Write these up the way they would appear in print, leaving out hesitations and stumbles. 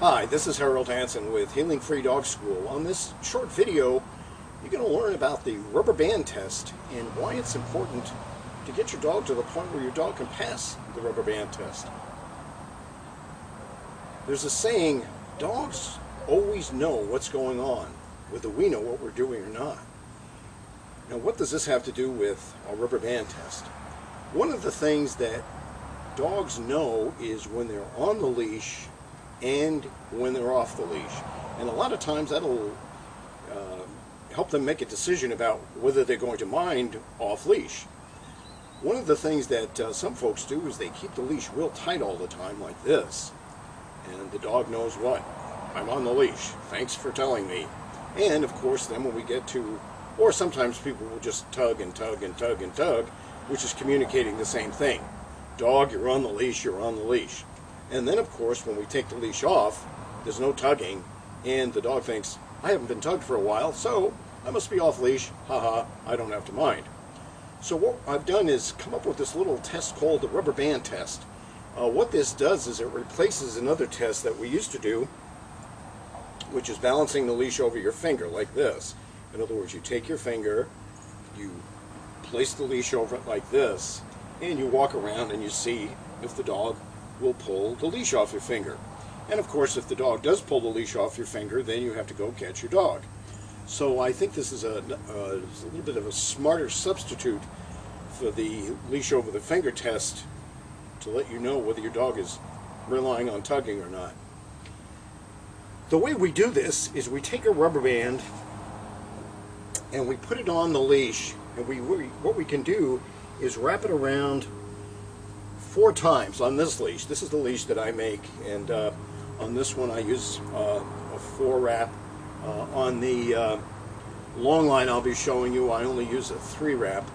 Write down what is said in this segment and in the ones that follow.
Hi, this is Harold Hansen with Healing Free Dog School. On this short video, you're going to learn about the rubber band test and why it's important to get your dog to the point where your dog can pass the rubber band test. There's a saying, dogs always know what's going on, whether we know what we're doing or not. Now, what does this have to do with a rubber band test? One of the things that dogs know is when they're on the leash and when they're off the leash. And a lot of times that'll help them make a decision about whether they're going to mind off leash. One of the things that some folks do is they keep the leash real tight all the time like this. And the dog knows what? I'm on the leash. Thanks for telling me. And of course then when we get to, or sometimes people will just tug and tug and tug and tug, which is communicating the same thing. Dog, you're on the leash, you're on the leash. And then, of course, when we take the leash off, there's no tugging, and the dog thinks, I haven't been tugged for a while, so I must be off leash. Haha, I don't have to mind. So what I've done is come up with this little test called the rubber band test. What this does is it replaces another test that we used to do, which is balancing the leash over your finger, like this. In other words, you take your finger, you place the leash over it like this, and you walk around and you see if the dog will pull the leash off your finger. And of course, if the dog does pull the leash off your finger, then you have to go catch your dog. So I think this is a little bit of a smarter substitute for the leash over the finger test to let you know whether your dog is relying on tugging or not. The way we do this is we take a rubber band and we put it on the leash, and what we can do is wrap it around 4 times on this leash. This is the leash that I make, and on this one I use a 4 wrap. On the long line I'll be showing you, I only use a 3 wrap.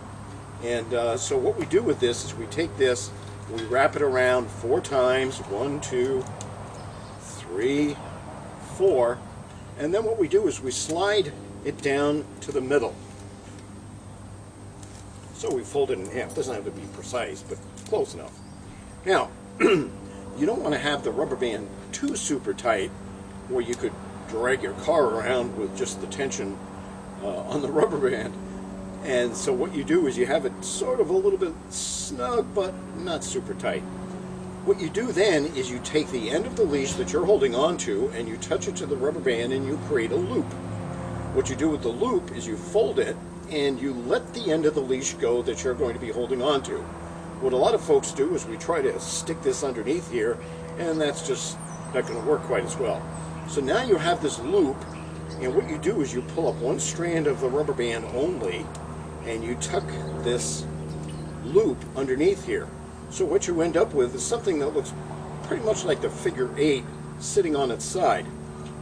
And so what we do with this is we take this, we wrap it around 4 times, 1, 2, 3, 4, and then what we do is we slide it down to the middle. So we fold it in half. Doesn't have to be precise, but close enough. Now, you don't want to have the rubber band too super tight where you could drag your car around with just the tension on the rubber band. And so what you do is you have it sort of a little bit snug, but not super tight. What you do then is you take the end of the leash that you're holding on to and you touch it to the rubber band and you create a loop. What you do with the loop is you fold it and you let the end of the leash go that you're going to be holding on to. What a lot of folks do is we try to stick this underneath here, and that's just not going to work quite as well. So now you have this loop, and what you do is you pull up one strand of the rubber band only, and you tuck this loop underneath here. So what you end up with is something that looks pretty much like the figure 8 sitting on its side.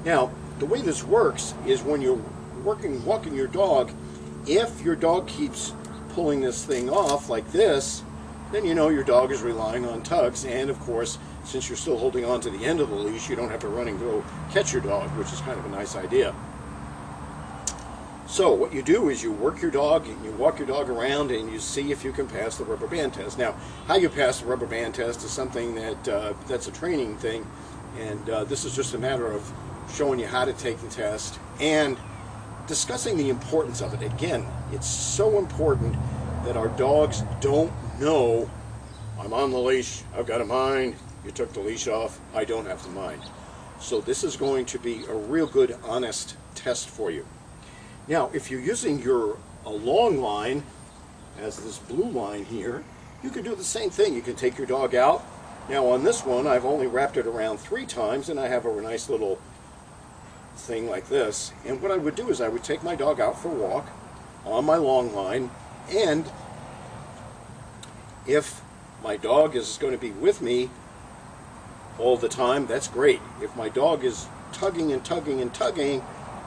Now, the way this works is when you're walking your dog, if your dog keeps pulling this thing off like this, then you know your dog is relying on tugs, and of course, since you're still holding on to the end of the leash, you don't have to run and go catch your dog, which is kind of a nice idea. So what you do is you work your dog, and you walk your dog around, and you see if you can pass the rubber band test. Now, how you pass the rubber band test is something that's a training thing, and this is just a matter of showing you how to take the test and discussing the importance of it. Again, it's so important that our dogs don't know, I'm on the leash, I've got to mind, you took the leash off, I don't have to mind. So this is going to be a real good, honest test for you. Now, if you're using a long line, as this blue line here, you can do the same thing. You can take your dog out. Now on this one, I've only wrapped it around 3 times, and I have a nice little thing like this. And what I would do is I would take my dog out for a walk on my long line, and if my dog is going to be with me all the time, that's great. If my dog is tugging and tugging and tugging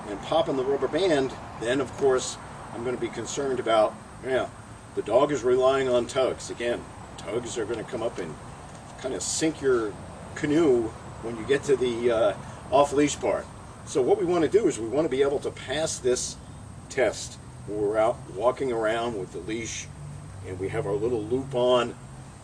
and popping the rubber band, then of course I'm going to be concerned about, the dog is relying on tugs. Again, tugs are going to come up and kind of sink your canoe when you get to the off-leash part. So what we want to do is we want to be able to pass this test. We're out walking around with the leash and we have our little loop on,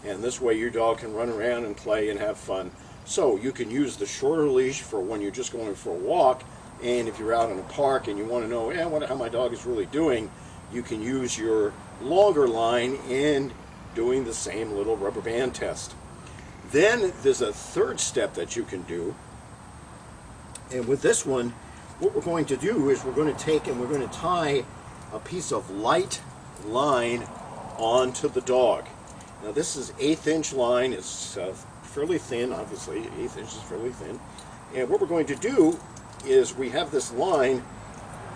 and this way your dog can run around and play and have fun. So you can use the shorter leash for when you're just going for a walk, and if you're out in a park and you want to know, how my dog is really doing, you can use your longer line and doing the same little rubber band test. Then there's a third step that you can do, and with this one, what we're going to do is we're going to take and we're going to tie a piece of light line onto the dog. Now this is 1/8 inch line. It's fairly thin, obviously. 1/8 inch is fairly thin. And what we're going to do is we have this line.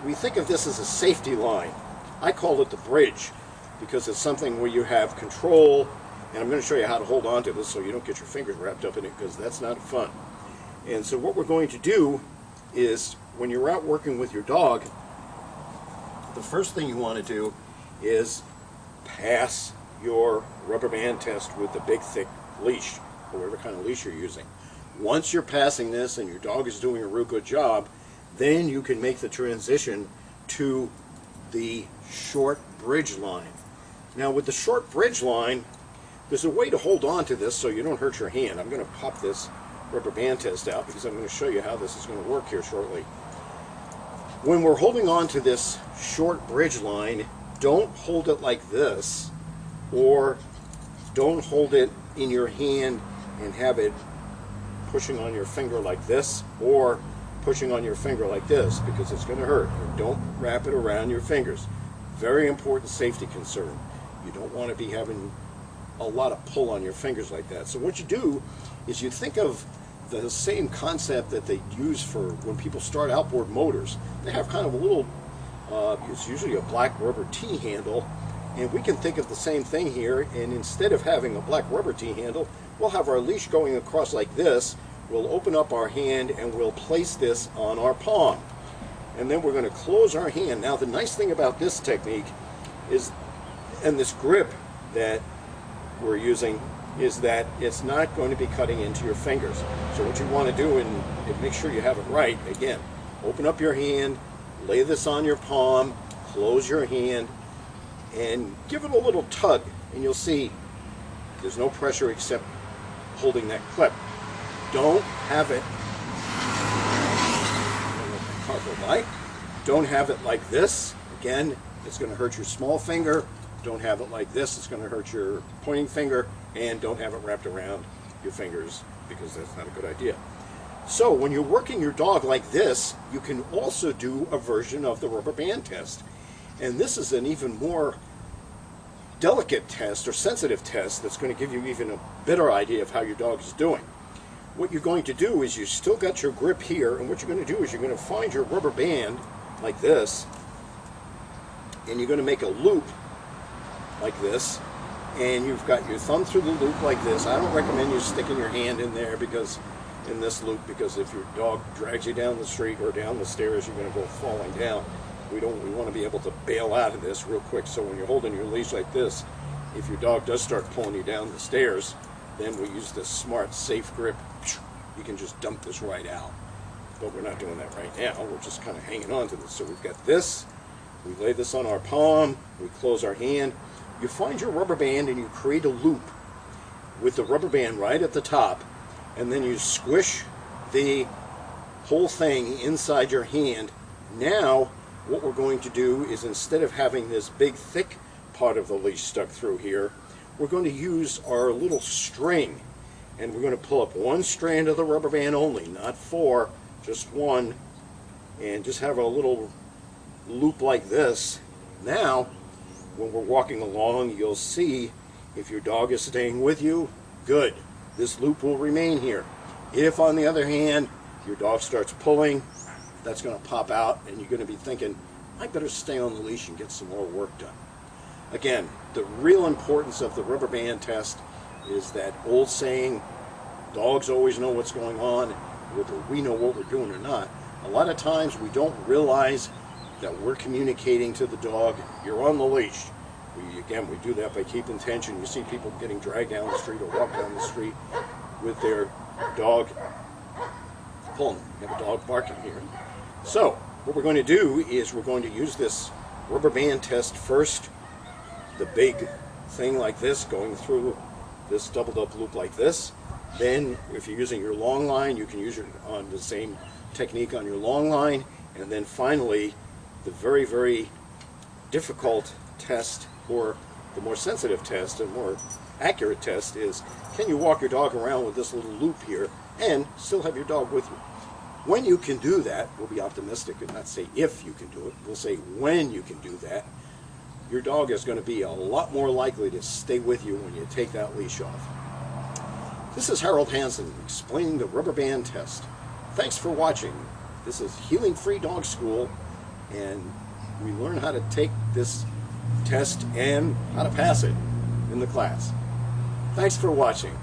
We think of this as a safety line. I call it the bridge because it's something where you have control. And I'm going to show you how to hold on to this so you don't get your fingers wrapped up in it, because that's not fun. And so what we're going to do is when you're out working with your dog, the first thing you want to do is pass your rubber band test with the big thick leash, or whatever kind of leash you're using. Once you're passing this and your dog is doing a real good job, then you can make the transition to the short bridge line. Now with the short bridge line, there's a way to hold on to this so you don't hurt your hand. I'm going to pop this rubber band test out because I'm going to show you how this is going to work here shortly. When we're holding on to this short bridge line, don't hold it like this, or don't hold it in your hand and have it pushing on your finger like this, or pushing on your finger like this, because it's going to hurt. And don't wrap it around your fingers. Very important safety concern. You don't want to be having a lot of pull on your fingers like that. So what you do is you think of the same concept that they use for when people start outboard motors. They have kind of a little, it's usually a black rubber T-handle, and we can think of the same thing here, and instead of having a black rubber T-handle, we'll have our leash going across like this. We'll open up our hand and we'll place this on our palm. And then we're going to close our hand. Now the nice thing about this technique is, and this grip that we're using, is that it's not going to be cutting into your fingers. So what you want to do, and make sure you have it right, again, open up your hand, lay this on your palm, close your hand, and give it a little tug, and you'll see there's no pressure except holding that clip. Don't have it, don't have it like this. Again, it's going to hurt your small finger. Don't have it like this, it's going to hurt your pointing finger, and don't have it wrapped around your fingers, because that's not a good idea. So when you're working your dog like this, you can also do a version of the rubber band test. And this is an even more delicate test or sensitive test that's going to give you even a better idea of how your dog is doing. What you're going to do is you've still got your grip here, and what you're going to do is you're going to find your rubber band like this, and you're going to make a loop like this, and you've got your thumb through the loop like this. I don't recommend you sticking your hand in there, because in this loop, because if your dog drags you down the street or down the stairs, you're going to go falling down. We want to be able to bail out of this real quick. So when you're holding your leash like this, if your dog does start pulling you down the stairs, then we use this smart, safe grip. You can just dump this right out. But we're not doing that right now. We're just kind of hanging on to this. So we've got this. We lay this on our palm. We close our hand. You find your rubber band and you create a loop with the rubber band right at the top, and then you squish the whole thing inside your hand. Now what we're going to do is, instead of having this big thick part of the leash stuck through here, we're going to use our little string, and we're going to pull up one strand of the rubber band only, not four, just one, and just have a little loop like this. Now when we're walking along, you'll see if your dog is staying with you, good. This loop will remain here. If, on the other hand, your dog starts pulling, that's going to pop out, and you're going to be thinking, I better stay on the leash and get some more work done. Again, the real importance of the rubber band test is that old saying, dogs always know what's going on, whether we know what we're doing or not. A lot of times we don't realize that we're communicating to the dog, you're on the leash. We do that by keeping tension. You see people getting dragged down the street or walk down the street with their dog pulling them. You have a dog barking here. So what we're going to do is we're going to use this rubber band test first, the big thing like this, going through this doubled up loop like this, Then if you're using your long line, you can use on the same technique on your long line. And then finally, the very, very difficult test, or the more sensitive test and more accurate test, is can you walk your dog around with this little loop here and still have your dog with you? When you can do that, we'll be optimistic and not say if you can do it, we'll say when you can do that, your dog is going to be a lot more likely to stay with you when you take that leash off. This is Harold Hansen explaining the rubber band test. Thanks for watching. This is Healing Free Dog School, and we learn how to take this test and how to pass it in the class. Thanks for watching.